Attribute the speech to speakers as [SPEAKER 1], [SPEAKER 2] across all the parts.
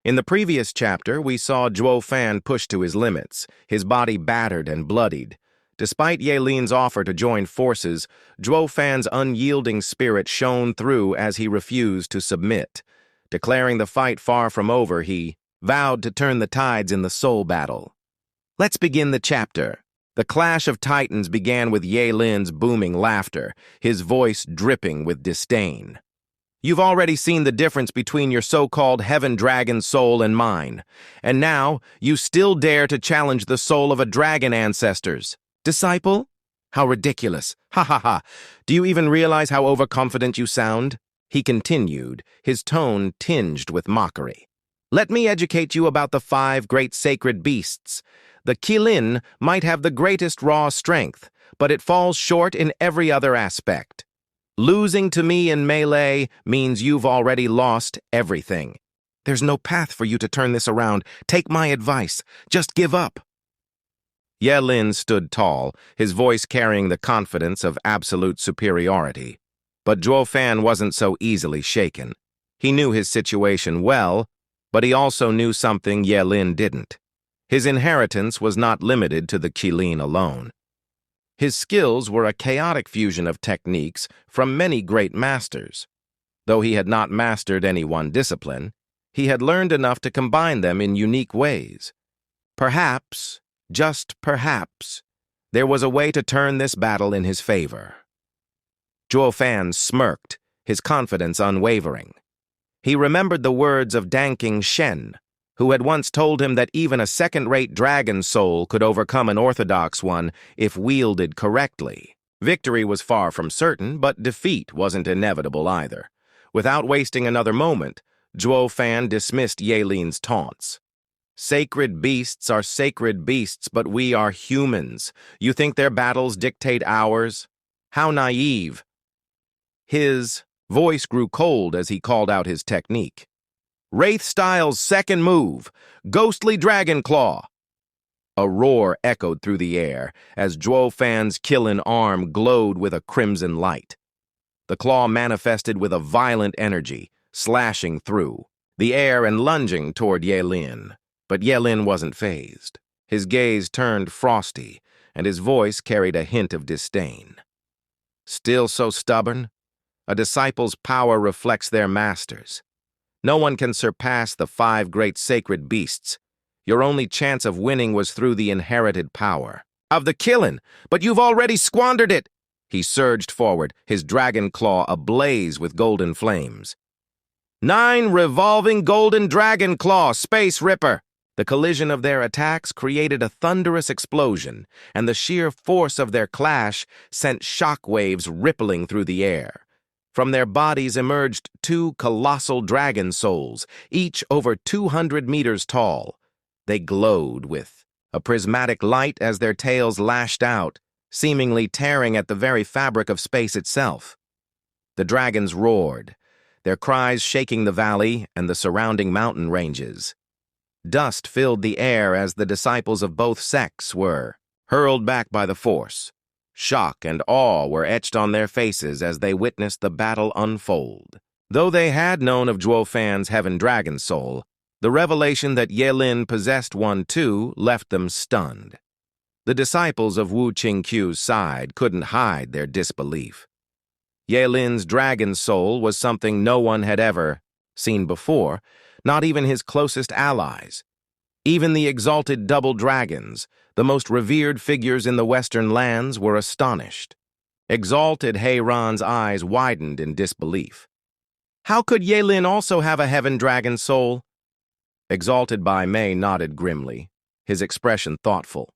[SPEAKER 1] In the previous chapter, we saw Jooan pushed to his limits, his body battered and bloodied. Despite Yelin's offer to join forces, Jooan's unyielding spirit shone through as he refused to submit. Declaring the fight far from over, he vowed to turn the tides in the soul battle. Let's begin the chapter. The clash of titans began with Yelin's booming laughter, his voice dripping with disdain. You've already seen the difference between your so-called heaven dragon soul and mine, and now you still dare to challenge the soul of a dragon ancestors. Disciple? How ridiculous. Ha ha ha. Do you even realize how overconfident you sound? He continued, his tone tinged with mockery. Let me educate you about the 5 great sacred beasts. The Qilin might have the greatest raw strength, but it falls short in every other aspect. Losing to me in melee means you've already lost everything. There's no path for you to turn this around. Take my advice. Just give up. Yelin stood tall, his voice carrying the confidence of absolute superiority. But Jooan wasn't so easily shaken. He knew his situation well, but he also knew something Yelin didn't. His inheritance was not limited to the Qilin alone. His skills were a chaotic fusion of techniques from many great masters. Though he had not mastered any one discipline, he had learned enough to combine them in unique ways. Perhaps, just perhaps, there was a way to turn this battle in his favor. Jooan smirked, his confidence unwavering. He remembered the words of Danking Shen, who had once told him that even a second-rate dragon soul could overcome an orthodox one if wielded correctly. Victory was far from certain, but defeat wasn't inevitable either. Without wasting another moment, Jooan dismissed Yelin's taunts. Sacred beasts are sacred beasts, but we are humans. You think their battles dictate ours? How naive. His voice grew cold as he called out his technique. Wraith Style's second move, Ghostly Dragon Claw. A roar echoed through the air as Jooan's Qilin arm glowed with a crimson light. The claw manifested with a violent energy, slashing through the air and lunging toward Yelin. But Yelin wasn't fazed. His gaze turned frosty, and his voice carried a hint of disdain. Still so stubborn? A disciple's power reflects their masters. No one can surpass the 5 great sacred beasts. Your only chance of winning was through the inherited power of the Qilin, but you've already squandered it. He surged forward, his dragon claw ablaze with golden flames. 9 revolving golden dragon claw, Space Ripper. The collision of their attacks created a thunderous explosion, and the sheer force of their clash sent shockwaves rippling through the air. From their bodies emerged 2 colossal dragon souls, each over 200 meters tall. They glowed with a prismatic light as their tails lashed out, seemingly tearing at the very fabric of space itself. The dragons roared, their cries shaking the valley and the surrounding mountain ranges. Dust filled the air as the disciples of both sects were hurled back by the force. Shock and awe were etched on their faces as they witnessed the battle unfold. Though they had known of Jooan's heaven dragon soul, the revelation that Yelin possessed one too left them stunned. The disciples of Wu Qingqiu's side couldn't hide their disbelief. Yelin's dragon soul was something no one had ever seen before, not even his closest allies. Even the exalted double dragons, the most revered figures in the Western lands, were astonished. Exalted Heiran's eyes widened in disbelief. How could Yelin also have a heaven dragon soul? Exalted Bai Mei nodded grimly, his expression thoughtful.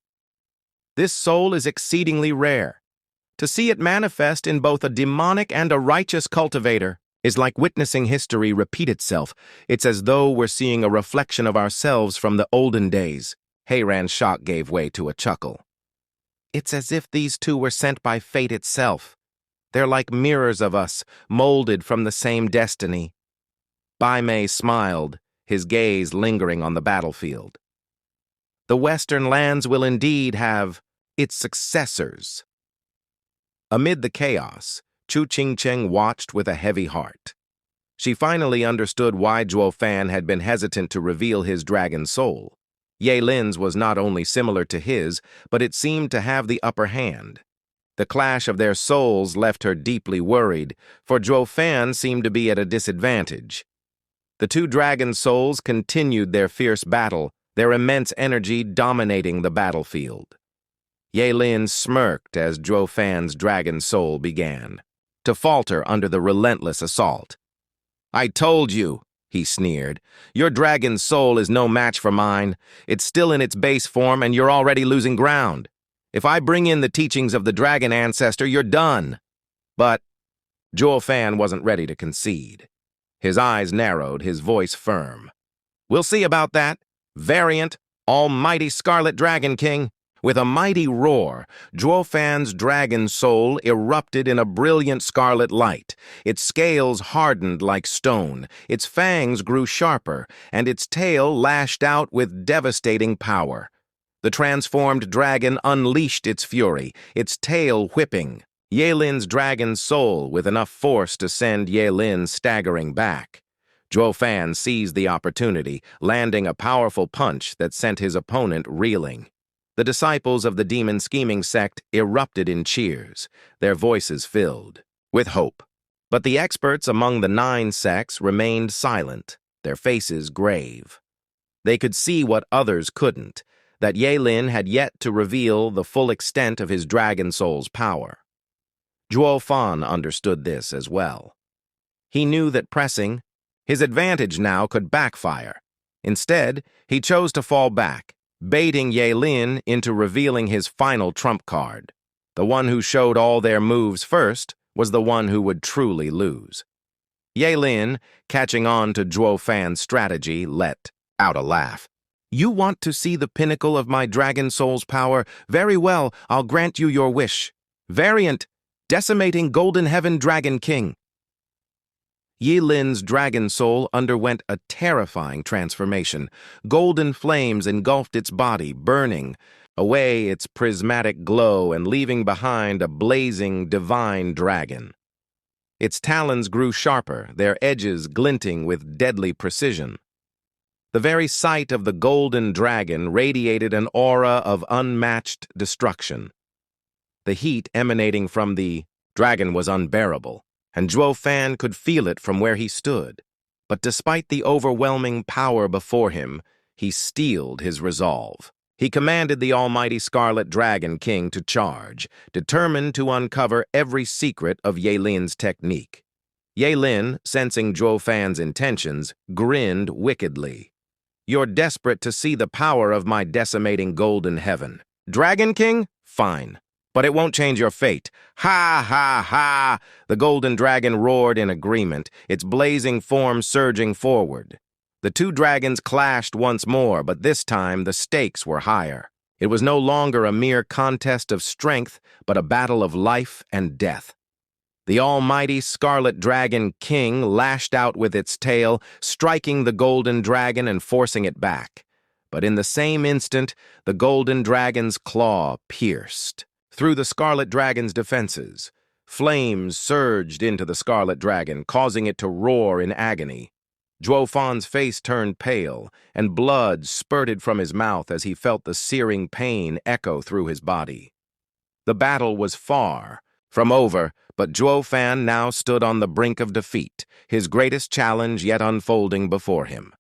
[SPEAKER 1] This soul is exceedingly rare. To see it manifest in both a demonic and a righteous cultivator is like witnessing history repeat itself. It's as though we're seeing a reflection of ourselves from the olden days. Heiran's shock gave way to a chuckle. It's as if these 2 were sent by fate itself. They're like mirrors of us, molded from the same destiny. Bai Mei smiled, his gaze lingering on the battlefield. The Western lands will indeed have its successors. Amid the chaos, Chu Qingcheng watched with a heavy heart. She finally understood why Jooan had been hesitant to reveal his dragon soul. Lin's was not only similar to his, but it seemed to have the upper hand. The clash of their souls left her deeply worried, for Jooan seemed to be at a disadvantage. The two dragon souls continued their fierce battle, their immense energy dominating the battlefield. Lin smirked as Jooan's dragon soul began to falter under the relentless assault. "I told you," he sneered. "Your dragon soul is no match for mine. It's still in its base form and you're already losing ground. If I bring in the teachings of the dragon ancestor, you're done." But Jooan wasn't ready to concede. His eyes narrowed, his voice firm. "We'll see about that. Variant, almighty Scarlet Dragon King." With a mighty roar, Jooan's dragon soul erupted in a brilliant scarlet light. Its scales hardened like stone, its fangs grew sharper, and its tail lashed out with devastating power. The transformed dragon unleashed its fury, its tail whipping Lin's dragon soul with enough force to send Lin staggering back. Jooan seized the opportunity, landing a powerful punch that sent his opponent reeling. The disciples of the demon scheming sect erupted in cheers, their voices filled with hope. But the experts among the 9 sects remained silent, their faces grave. They could see what others couldn't, that Lin had yet to reveal the full extent of his dragon soul's power. Jooan understood this as well. He knew that pressing his advantage now could backfire. Instead, he chose to fall back, baiting Lin into revealing his final trump card. The one who showed all their moves first was the one who would truly lose. Lin, catching on to Jooan's strategy, let out a laugh. "You want to see the pinnacle of my dragon soul's power? Very well, I'll grant you your wish. Variant, decimating Golden Heaven Dragon King." Lin's dragon soul underwent a terrifying transformation. Golden flames engulfed its body, burning away its prismatic glow and leaving behind a blazing, divine dragon. Its talons grew sharper, their edges glinting with deadly precision. The very sight of the golden dragon radiated an aura of unmatched destruction. The heat emanating from the dragon was unbearable, and Jooan could feel it from where he stood. But despite the overwhelming power before him, he steeled his resolve. He commanded the almighty Scarlet Dragon King to charge, determined to uncover every secret of Lin's technique. Lin, sensing Jooan's intentions, grinned wickedly. "You're desperate to see the power of my decimating golden heaven. Dragon King? Fine. But it won't change your fate. Ha, ha, ha!" The golden dragon roared in agreement, its blazing form surging forward. The two dragons clashed once more, but this time the stakes were higher. It was no longer a mere contest of strength, but a battle of life and death. The almighty Scarlet Dragon King lashed out with its tail, striking the golden dragon and forcing it back. But in the same instant, the golden dragon's claw pierced through the Scarlet Dragon's defenses. Flames surged into the Scarlet Dragon, causing it to roar in agony. Jooan's face turned pale, and blood spurted from his mouth as he felt the searing pain echo through his body. The battle was far from over, but Jooan now stood on the brink of defeat, his greatest challenge yet unfolding before him.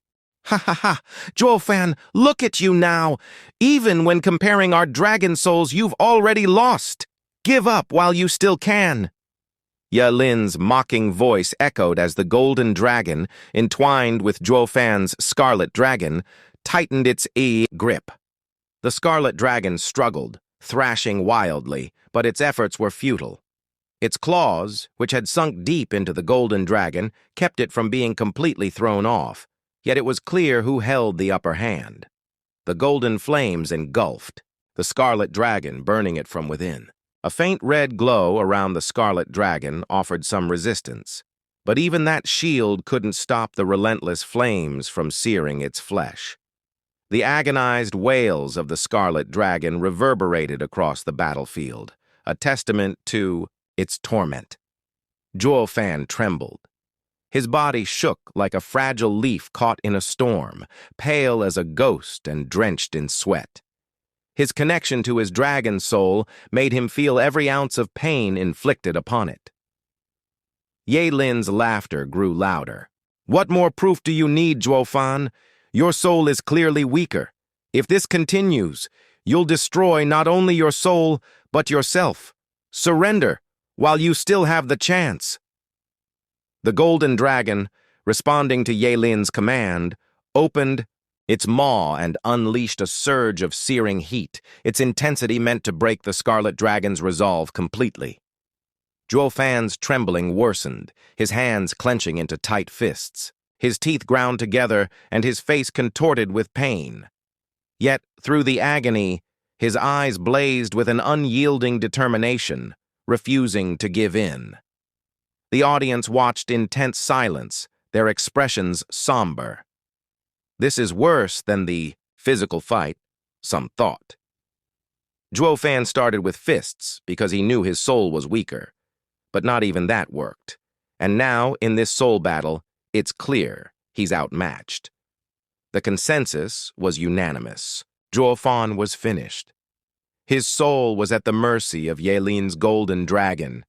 [SPEAKER 1] "Ha ha ha! Jooan, look at you now! Even when comparing our dragon souls, you've already lost! Give up while you still can!" Lin's mocking voice echoed as the golden dragon, entwined with Jooan's scarlet dragon, tightened its grip. The scarlet dragon struggled, thrashing wildly, but its efforts were futile. Its claws, which had sunk deep into the golden dragon, kept it from being completely thrown off. Yet it was clear who held the upper hand. The golden flames engulfed, the scarlet dragon burning it from within. A faint red glow around the scarlet dragon offered some resistance, but even that shield couldn't stop the relentless flames from searing its flesh. The agonized wails of the scarlet dragon reverberated across the battlefield, a testament to its torment. Jooan trembled. His body shook like a fragile leaf caught in a storm, pale as a ghost and drenched in sweat. His connection to his dragon soul made him feel every ounce of pain inflicted upon it. Ye Lin's laughter grew louder. "What more proof do you need, Jooan? Your soul is clearly weaker. If this continues, you'll destroy not only your soul, but yourself. Surrender while you still have the chance." The golden dragon, responding to Ye Lin's command, opened its maw and unleashed a surge of searing heat, its intensity meant to break the scarlet dragon's resolve completely. Jooan's trembling worsened, his hands clenching into tight fists, his teeth ground together and his face contorted with pain. Yet, through the agony, his eyes blazed with an unyielding determination, refusing to give in. The audience watched in tense silence, their expressions somber. This is worse than the physical fight, some thought. Jooan started with fists because he knew his soul was weaker. But not even that worked. And now, in this soul battle, it's clear he's outmatched. The consensus was unanimous. Jooan was finished. His soul was at the mercy of Ye Lin's golden dragon,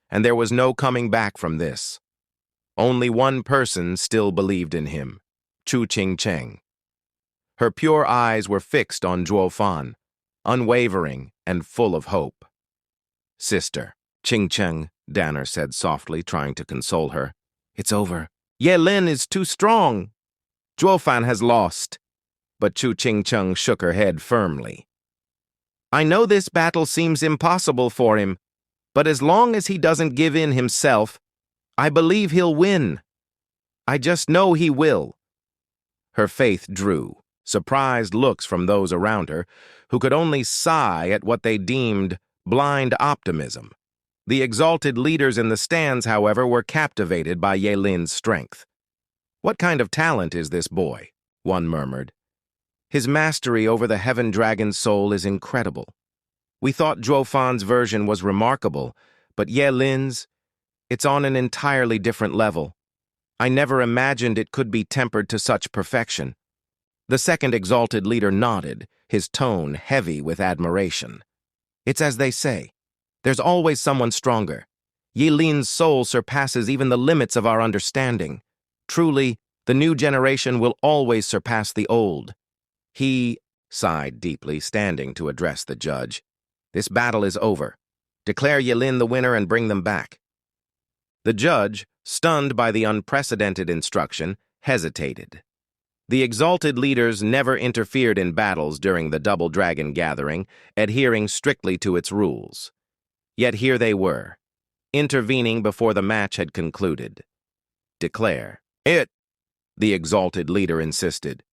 [SPEAKER 1] and there was no coming back from this. Only one person still believed in him, Chu Qingcheng. Her pure eyes were fixed on Jooan, unwavering and full of hope. "Sister," Qingcheng, Danner said softly, trying to console her. "It's over. Ye Lin is too strong. Jooan has lost." But Chu Qingcheng shook her head firmly. "I know this battle seems impossible for him, but as long as he doesn't give in himself, I believe he'll win. I just know he will." Her faith drew surprised looks from those around her, who could only sigh at what they deemed blind optimism. The exalted leaders in the stands, however, were captivated by Ye Lin's strength. "What kind of talent is this boy?" one murmured. "His mastery over the heaven dragon's soul is incredible. We thought Jooan's version was remarkable, but Ye Lin's, it's on an entirely different level. I never imagined it could be tempered to such perfection." The second exalted leader nodded, his tone heavy with admiration. "It's as they say. There's always someone stronger. Ye Lin's soul surpasses even the limits of our understanding. Truly, the new generation will always surpass the old." He sighed deeply, standing to address the judge. "This battle is over. Declare Ye Lin the winner and bring them back." The judge, stunned by the unprecedented instruction, hesitated. The exalted leaders never interfered in battles during the Double Dragon gathering, adhering strictly to its rules. Yet here they were, intervening before the match had concluded. "Declare it," the exalted leader insisted.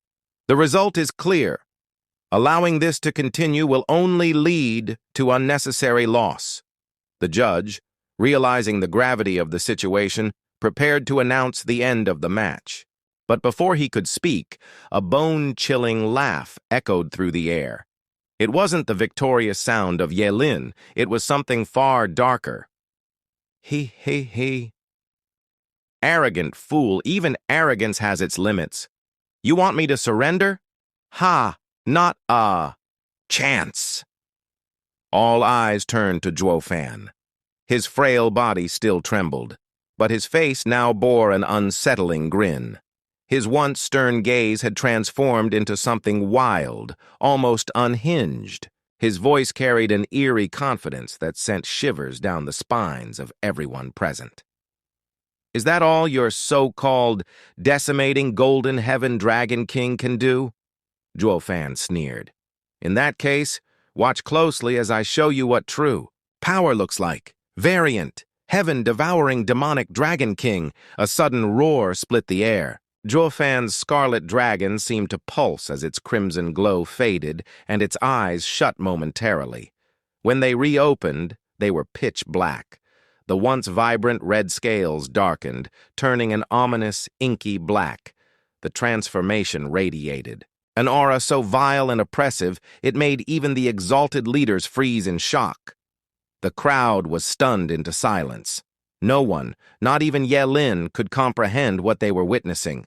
[SPEAKER 1] "The result is clear. Allowing this to continue will only lead to unnecessary loss." The judge, realizing the gravity of the situation, prepared to announce the end of the match. But before he could speak, a bone-chilling laugh echoed through the air. It wasn't the victorious sound of Ye Lin, it was something far darker. He. Arrogant fool, even arrogance has its limits. You want me to surrender? Ha, not a chance. All eyes turned to Jooan. His frail body still trembled, but his face now bore an unsettling grin. His once stern gaze had transformed into something wild, almost unhinged. His voice carried an eerie confidence that sent shivers down the spines of everyone present. "Is that all your so-called decimating golden heaven dragon king can do?" Jooan sneered. "In that case, watch closely as I show you what true power looks like. Variant, heaven-devouring demonic dragon king." A sudden roar split the air. Jooan's scarlet dragon seemed to pulse as its crimson glow faded and its eyes shut momentarily. When they reopened, they were pitch black. The once vibrant red scales darkened, turning an ominous, inky black. The transformation radiated. An aura so vile and oppressive, it made even the exalted leaders freeze in shock. The crowd was stunned into silence. No one, not even Ye-Lin, could comprehend what they were witnessing.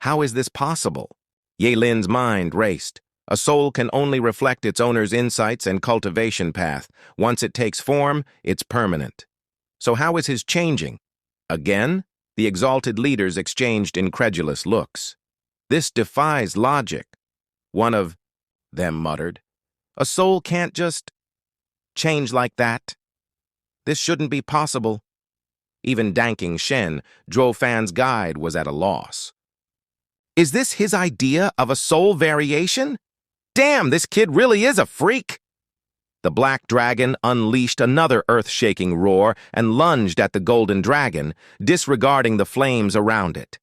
[SPEAKER 1] How is this possible? Ye-Lin's mind raced. A soul can only reflect its owner's insights and cultivation path. Once it takes form, it's permanent. So how is his changing? Again, the exalted leaders exchanged incredulous looks. This defies logic. One of them muttered, "A soul can't just change like that. This shouldn't be possible." Even Danking Shen, Zhuo Fan's guide, was at a loss. Is this his idea of a soul variation? Damn, this kid really is a freak! The black dragon unleashed another earth-shaking roar and lunged at the golden dragon, disregarding the flames around it.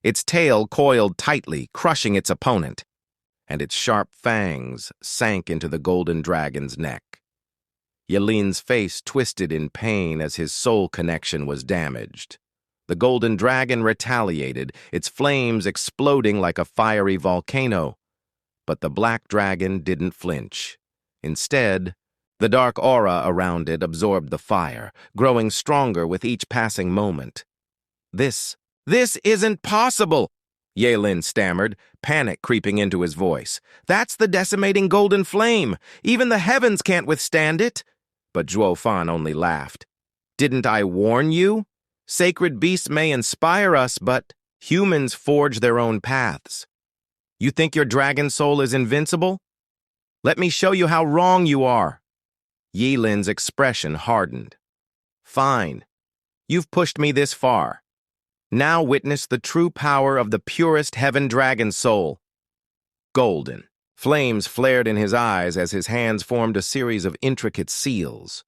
[SPEAKER 1] Its tail coiled tightly, crushing its opponent, and its sharp fangs sank into the golden dragon's neck. Ye-Lin's face twisted in pain as his soul connection was damaged. The golden dragon retaliated, its flames exploding like a fiery volcano. But the black dragon didn't flinch. Instead, the dark aura around it absorbed the fire, growing stronger with each passing moment. This isn't possible, Ye-Lin stammered, panic creeping into his voice. That's the decimating golden flame. Even the heavens can't withstand it. But Zhuo Fan only laughed. Didn't I warn you? Sacred beasts may inspire us, but humans forge their own paths. You think your dragon soul is invincible? Let me show you how wrong you are. Ye-Lin's expression hardened. Fine. You've pushed me this far. Now witness the true power of the purest heaven dragon soul. Golden. Flames flared in his eyes as his hands formed a series of intricate seals.